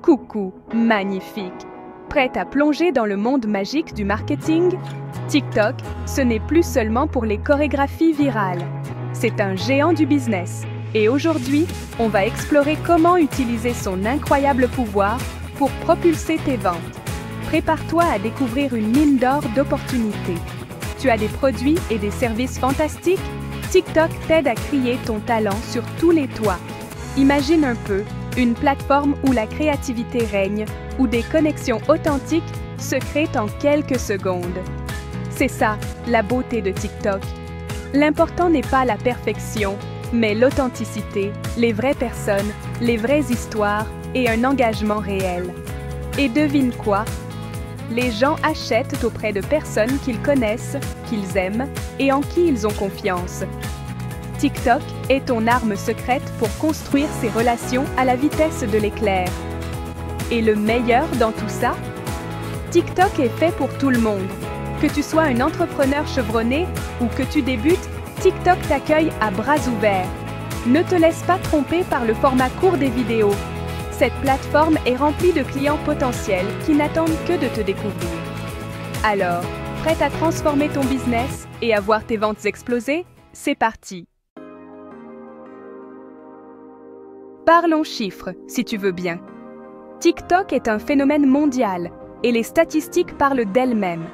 Coucou, magnifique! Prête à plonger dans le monde magique du marketing? TikTok, ce n'est plus seulement pour les chorégraphies virales. C'est un géant du business. Et aujourd'hui, on va explorer comment utiliser son incroyable pouvoir pour propulser tes ventes. Prépare-toi à découvrir une mine d'or d'opportunités. Tu as des produits et des services fantastiques? TikTok t'aide à crier ton talent sur tous les toits. Imagine un peu, une plateforme où la créativité règne, où des connexions authentiques se créent en quelques secondes. C'est ça, la beauté de TikTok. L'important n'est pas la perfection, mais l'authenticité, les vraies personnes, les vraies histoires et un engagement réel. Et devine quoi? Les gens achètent auprès de personnes qu'ils connaissent, qu'ils aiment et en qui ils ont confiance. TikTok est ton arme secrète pour construire ces relations à la vitesse de l'éclair. Et le meilleur dans tout ça? TikTok est fait pour tout le monde. Que tu sois un entrepreneur chevronné ou que tu débutes, TikTok t'accueille à bras ouverts. Ne te laisse pas tromper par le format court des vidéos. Cette plateforme est remplie de clients potentiels qui n'attendent que de te découvrir. Alors, prête à transformer ton business et à voir tes ventes exploser? C'est parti! Parlons chiffres, si tu veux bien. TikTok est un phénomène mondial et les statistiques parlent d'elles-mêmes.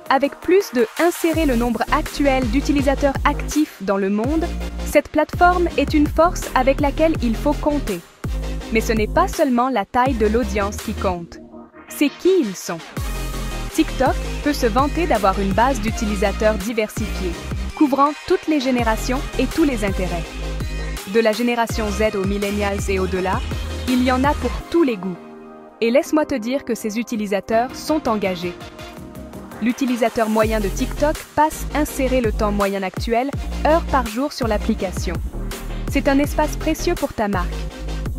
Avec plus de insérer le nombre actuel d'utilisateurs actifs dans le monde, cette plateforme est une force avec laquelle il faut compter. Mais ce n'est pas seulement la taille de l'audience qui compte, c'est qui ils sont. TikTok peut se vanter d'avoir une base d'utilisateurs diversifiée, couvrant toutes les générations et tous les intérêts. De la génération Z aux millennials et au-delà, il y en a pour tous les goûts. Et laisse-moi te dire que ces utilisateurs sont engagés. L'utilisateur moyen de TikTok passe insérer le temps moyen actuel, heures par jour sur l'application. C'est un espace précieux pour ta marque.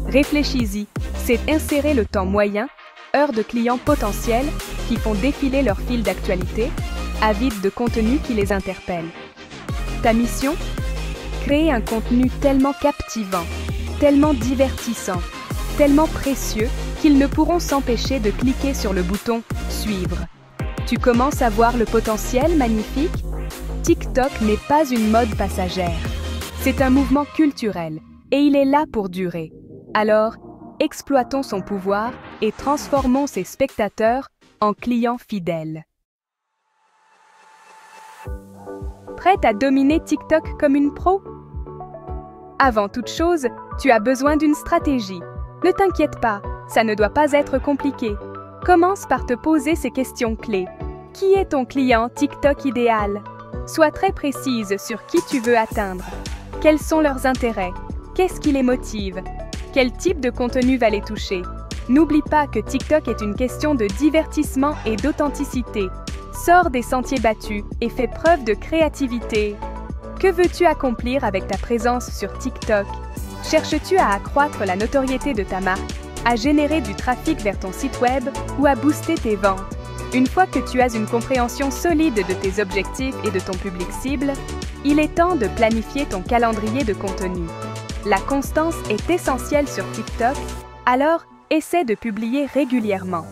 Réfléchis-y, c'est insérer le temps moyen, heures de clients potentiels qui font défiler leur fil d'actualité, avides de contenu qui les interpelle. Ta mission? Créer un contenu tellement captivant, tellement divertissant, tellement précieux qu'ils ne pourront s'empêcher de cliquer sur le bouton « Suivre ». Tu commences à voir le potentiel magnifique? TikTok n'est pas une mode passagère. C'est un mouvement culturel et il est là pour durer. Alors, exploitons son pouvoir et transformons ses spectateurs en clients fidèles. Prête à dominer TikTok comme une pro? Avant toute chose, tu as besoin d'une stratégie. Ne t'inquiète pas, ça ne doit pas être compliqué. Commence par te poser ces questions clés. Qui est ton client TikTok idéal? Sois très précise sur qui tu veux atteindre. Quels sont leurs intérêts? Qu'est-ce qui les motive? Quel type de contenu va les toucher? N'oublie pas que TikTok est une question de divertissement et d'authenticité. Sors des sentiers battus et fais preuve de créativité. Que veux-tu accomplir avec ta présence sur TikTok? Cherches-tu à accroître la notoriété de ta marque, à générer du trafic vers ton site web ou à booster tes ventes? Une fois que tu as une compréhension solide de tes objectifs et de ton public cible, il est temps de planifier ton calendrier de contenu. La constance est essentielle sur TikTok, alors essaie de publier régulièrement.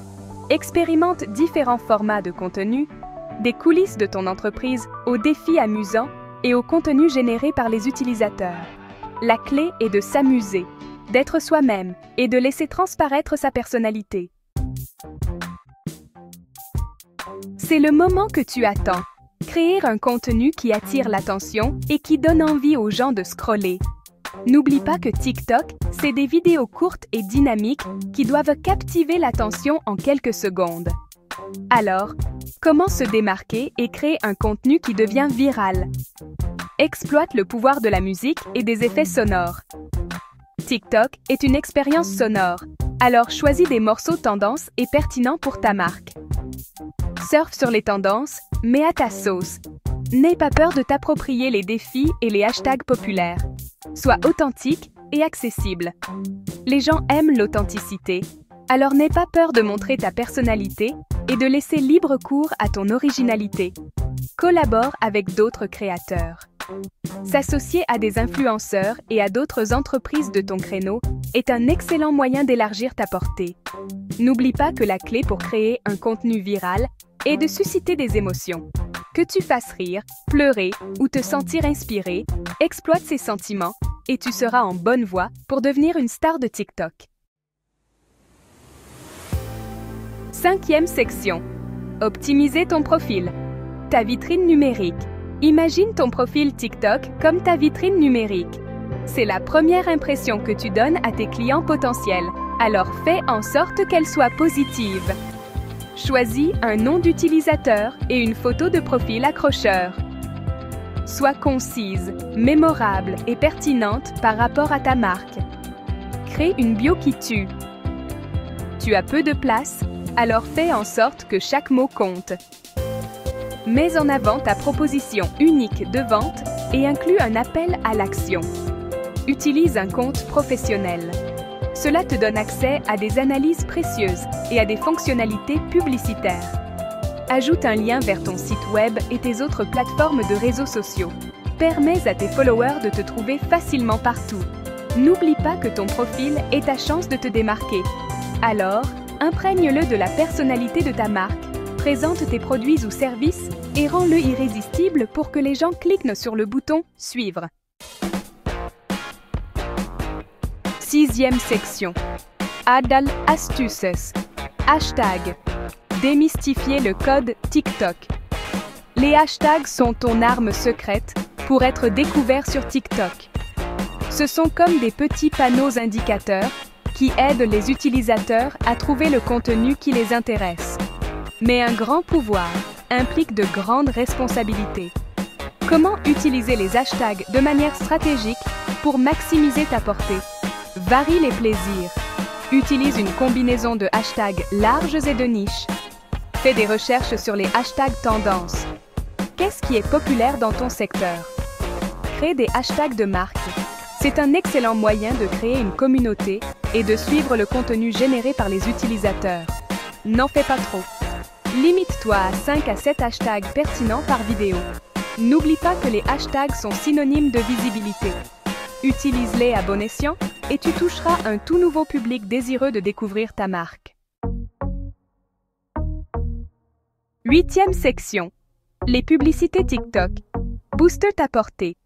Expérimente différents formats de contenu, des coulisses de ton entreprise aux défis amusants et au contenu généré par les utilisateurs. La clé est de s'amuser, d'être soi-même et de laisser transparaître sa personnalité. C'est le moment que tu attends. Créer un contenu qui attire l'attention et qui donne envie aux gens de scroller. N'oublie pas que TikTok, c'est des vidéos courtes et dynamiques qui doivent captiver l'attention en quelques secondes. Alors, comment se démarquer et créer un contenu qui devient viral? Exploite le pouvoir de la musique et des effets sonores. TikTok est une expérience sonore, alors choisis des morceaux tendances et pertinents pour ta marque. Surfe sur les tendances, mais à ta sauce. N'aie pas peur de t'approprier les défis et les hashtags populaires. Sois authentique et accessible. Les gens aiment l'authenticité, alors n'aie pas peur de montrer ta personnalité et de laisser libre cours à ton originalité. Collabore avec d'autres créateurs. S'associer à des influenceurs et à d'autres entreprises de ton créneau est un excellent moyen d'élargir ta portée. N'oublie pas que la clé pour créer un contenu viral est de susciter des émotions. Que tu fasses rire, pleurer ou te sentir inspiré, exploite ces sentiments et tu seras en bonne voie pour devenir une star de TikTok. 5e section. Optimiser ton profil. Ta vitrine numérique. Imagine ton profil TikTok comme ta vitrine numérique. C'est la première impression que tu donnes à tes clients potentiels, alors fais en sorte qu'elle soit positive. Choisis un nom d'utilisateur et une photo de profil accrocheur. Sois concise, mémorable et pertinente par rapport à ta marque. Crée une bio qui tue. Tu as peu de place, alors fais en sorte que chaque mot compte. Mets en avant ta proposition unique de vente et inclus un appel à l'action. Utilise un compte professionnel. Cela te donne accès à des analyses précieuses et à des fonctionnalités publicitaires. Ajoute un lien vers ton site web et tes autres plateformes de réseaux sociaux. Permets à tes followers de te trouver facilement partout. N'oublie pas que ton profil est ta chance de te démarquer. Alors, imprègne-le de la personnalité de ta marque, présente tes produits ou services et rends-le irrésistible pour que les gens cliquent sur le bouton « Suivre ». 6e section. Adal astuces. Hashtag. Démystifier le code TikTok. Les hashtags sont ton arme secrète pour être découvert sur TikTok. Ce sont comme des petits panneaux indicateurs qui aident les utilisateurs à trouver le contenu qui les intéresse. Mais un grand pouvoir implique de grandes responsabilités. Comment utiliser les hashtags de manière stratégique pour maximiser ta portée? Varie les plaisirs. Utilise une combinaison de hashtags larges et de niches. Fais des recherches sur les hashtags tendances. Qu'est-ce qui est populaire dans ton secteur? Crée des hashtags de marque. C'est un excellent moyen de créer une communauté et de suivre le contenu généré par les utilisateurs. N'en fais pas trop. Limite-toi à 5 à 7 hashtags pertinents par vidéo. N'oublie pas que les hashtags sont synonymes de visibilité. Utilise-les à bon escient et tu toucheras un tout nouveau public désireux de découvrir ta marque. 8e section. Les publicités TikTok. Booste ta portée.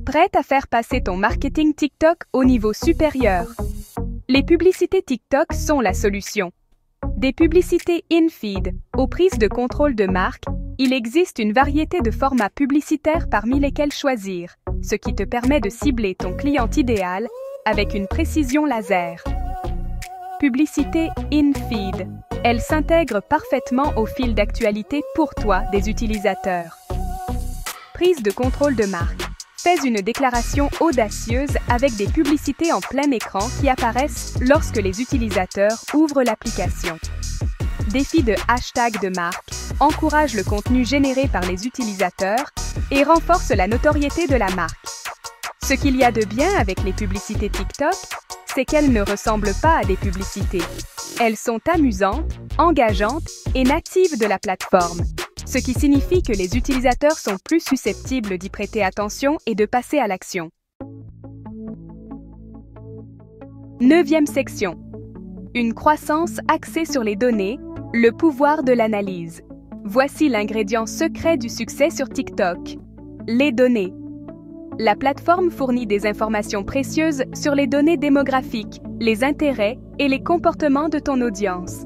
Prête à faire passer ton marketing TikTok au niveau supérieur? Les publicités TikTok sont la solution. Des publicités in-feed aux prises de contrôle de marque, il existe une variété de formats publicitaires parmi lesquels choisir, ce qui te permet de cibler ton client idéal avec une précision laser. Publicité in-feed. Elle s'intègre parfaitement au fil d'actualité pour toi des utilisateurs. Prise de contrôle de marque. Fais une déclaration audacieuse avec des publicités en plein écran qui apparaissent lorsque les utilisateurs ouvrent l'application. Défi de hashtag de marque. Encourage le contenu généré par les utilisateurs et renforce la notoriété de la marque. Ce qu'il y a de bien avec les publicités TikTok, c'est qu'elles ne ressemblent pas à des publicités. Elles sont amusantes, engageantes et natives de la plateforme, ce qui signifie que les utilisateurs sont plus susceptibles d'y prêter attention et de passer à l'action. 9e section. Une croissance axée sur les données, le pouvoir de l'analyse. Voici l'ingrédient secret du succès sur TikTok. Les données. La plateforme fournit des informations précieuses sur les données démographiques, les intérêts et les comportements de ton audience.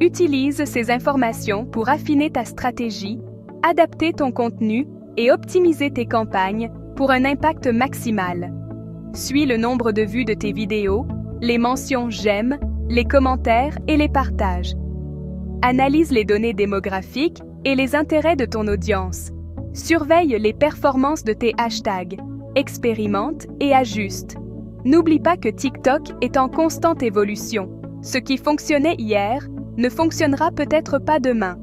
Utilise ces informations pour affiner ta stratégie, adapter ton contenu et optimiser tes campagnes pour un impact maximal. Suis le nombre de vues de tes vidéos, les mentions j'aime, les commentaires et les partages. Analyse les données démographiques et les intérêts de ton audience. Surveille les performances de tes hashtags, expérimente et ajuste. N'oublie pas que TikTok est en constante évolution. Ce qui fonctionnait hier ne fonctionnera peut-être pas demain.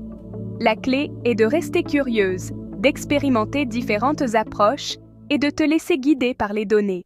La clé est de rester curieuse, d'expérimenter différentes approches et de te laisser guider par les données.